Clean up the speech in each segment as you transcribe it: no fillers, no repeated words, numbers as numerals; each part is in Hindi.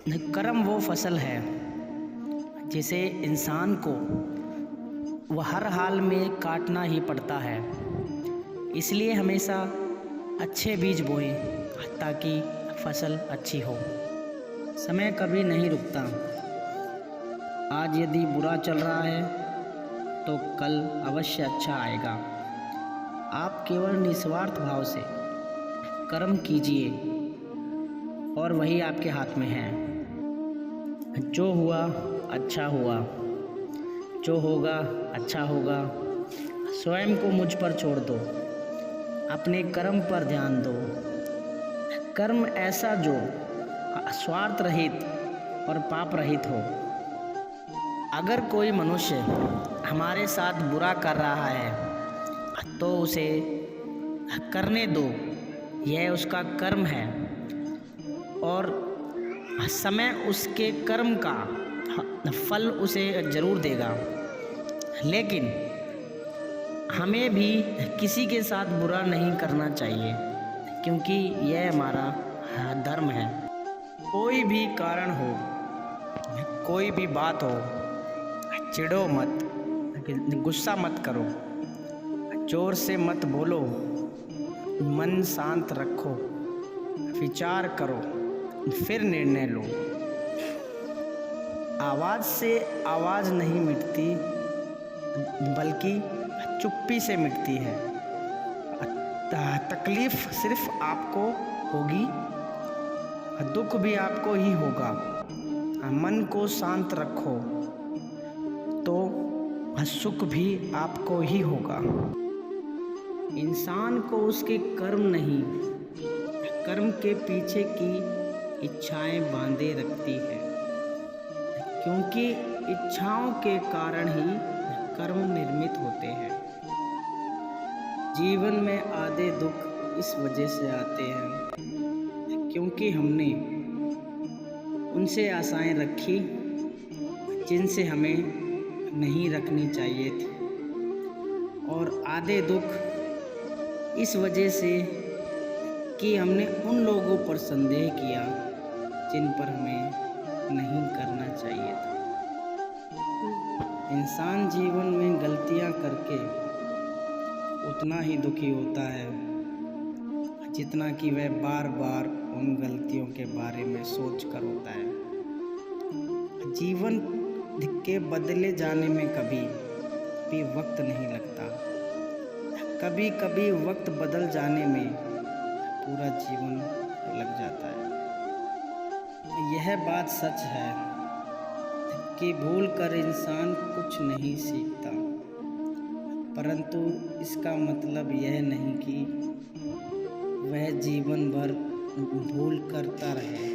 कर्म वो फसल है जिसे इंसान को वह हर हाल में काटना ही पड़ता है। इसलिए हमेशा अच्छे बीज बोएं ताकि फसल अच्छी हो। समय कभी नहीं रुकता। आज यदि बुरा चल रहा है तो कल अवश्य अच्छा आएगा। आप केवल निस्वार्थ भाव से कर्म कीजिए और वही आपके हाथ में है। जो हुआ अच्छा हुआ, जो होगा अच्छा होगा। स्वयं को मुझ पर छोड़ दो, अपने कर्म पर ध्यान दो। कर्म ऐसा जो स्वार्थ रहित और पाप रहित हो। अगर कोई मनुष्य हमारे साथ बुरा कर रहा है तो उसे करने दो, यह उसका कर्म है और समय उसके कर्म का फल उसे ज़रूर देगा। लेकिन हमें भी किसी के साथ बुरा नहीं करना चाहिए, क्योंकि यह हमारा धर्म है। कोई भी कारण हो, कोई भी बात हो, चिढ़ो मत, गुस्सा मत करो, जोर से मत बोलो, मन शांत रखो, विचार करो, फिर निर्णय लो। आवाज़ से आवाज़ नहीं मिटती, बल्कि चुप्पी से मिटती है। तकलीफ सिर्फ आपको होगी, दुख भी आपको ही होगा। मन को शांत रखो तो सुख भी आपको ही होगा। इंसान को उसके कर्म नहीं, कर्म के पीछे की इच्छाएं बांधे रखती है, क्योंकि इच्छाओं के कारण ही कर्म निर्मित होते हैं। जीवन में आधे दुख इस वजह से आते हैं क्योंकि हमने उनसे आशाएं रखी जिनसे हमें नहीं रखनी चाहिए थी, और आधे दुख इस वजह से कि हमने उन लोगों पर संदेह किया जिन पर हमें नहीं करना चाहिए था। इंसान जीवन में गलतियां करके उतना ही दुखी होता है जितना कि वह बार बार उन गलतियों के बारे में सोच कर होता है। जीवन के बदले जाने में कभी भी वक्त नहीं लगता। कभी कभी वक्त बदल जाने में पूरा जीवन लग जाता है। यह बात सच है कि भूल कर इंसान कुछ नहीं सीखता, परंतु इसका मतलब यह नहीं कि वह जीवन भर भूल करता रहे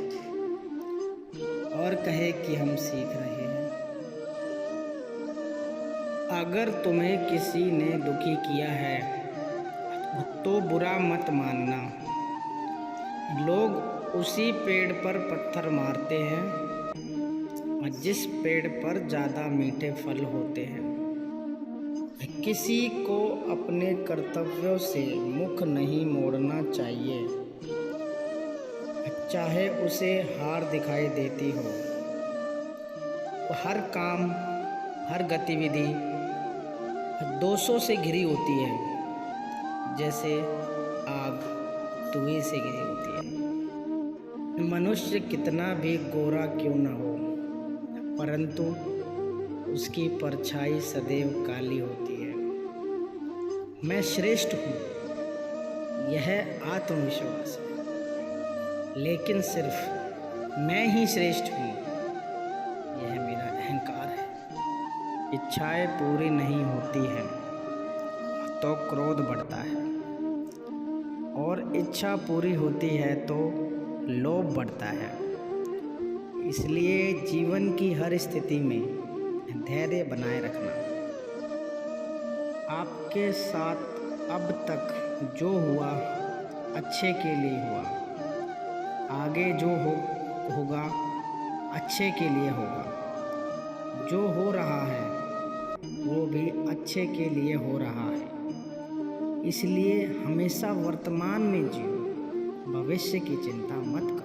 और कहे कि हम सीख रहे हैं। अगर तुम्हें किसी ने दुखी किया है तो बुरा मत मानना। लोग उसी पेड़ पर पत्थर मारते हैं जिस पेड़ पर ज़्यादा मीठे फल होते हैं। किसी को अपने कर्तव्यों से मुख नहीं मोड़ना चाहिए, चाहे उसे हार दिखाई देती हो। हर काम, हर गतिविधि दोषों से घिरी होती है, जैसे आग धुएं से घिरी होती है। मनुष्य कितना भी गोरा क्यों न हो, परंतु उसकी परछाई सदैव काली होती है। मैं श्रेष्ठ हूँ, यह आत्मविश्वास है, लेकिन सिर्फ मैं ही श्रेष्ठ हूँ, यह मेरा अहंकार है। इच्छाएं पूरी नहीं होती हैं तो क्रोध बढ़ता है, और इच्छा पूरी होती है तो लोभ बढ़ता है। इसलिए जीवन की हर स्थिति में धैर्य बनाए रखना। आपके साथ अब तक जो हुआ अच्छे के लिए हुआ, आगे जो होगा अच्छे के लिए होगा। जो हो रहा है वो भी अच्छे के लिए हो रहा है। इसलिए हमेशा वर्तमान में जियो, भविष्य की चिंता मत करो।